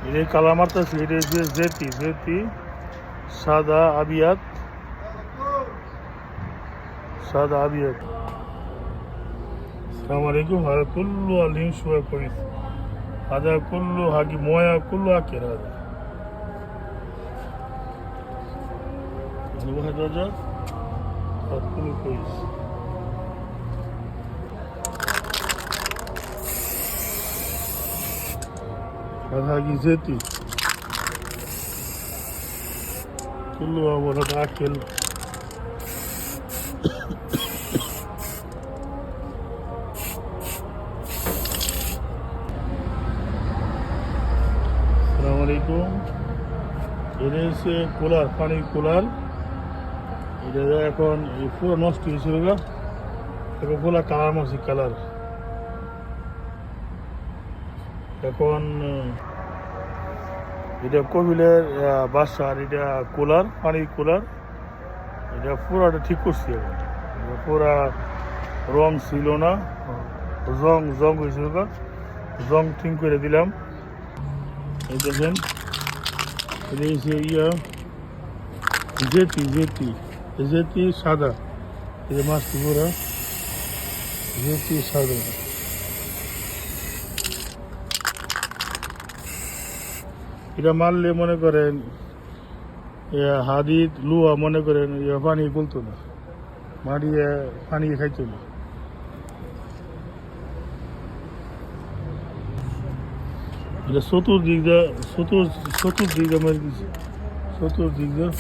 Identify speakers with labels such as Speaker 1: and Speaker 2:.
Speaker 1: এটা কালামারটা এটা হচ্ছে জেতি জেতি সাদা আবিয়াত সাদা আবিয়াত। আসসালামু আলাইকুম। هذا كله اللي شوية كويس. هذا كله هاجي مويه كله اكل هذا. واحد وجه هذا كله كويس. هذا هاجي زيتي كله ولد اكل. আসসালামু আলাইকুম। এটা হচ্ছে কুলার, পানির কুলার। এটা এখন পুরো নষ্ট হয়েছিল গা, এখন পুরো কালার মারছি কালার। এখন এটা কবিলের বাসা, আর এটা কুলার, পানির কুলার। এটা পুরাটা ঠিক করছি। এখন পুরা রং ছিল না, জং জং হয়েছিল গা, জং ঠিক করে দিলাম। এই দেখেন এটা হচ্ছে জেতি জেতি জেতি সাদা। এই মাছটি পুরা জেতি সাদা। এটা মারলে মনে করেন হাদিদ লুয়া মনে করেন পানি গুলতো না, মারিয়ে পানি খাইতো না। এটা চতুর্দিক দিয়ে মেরে দিচ্ছে, চতুর্দিক দিয়ে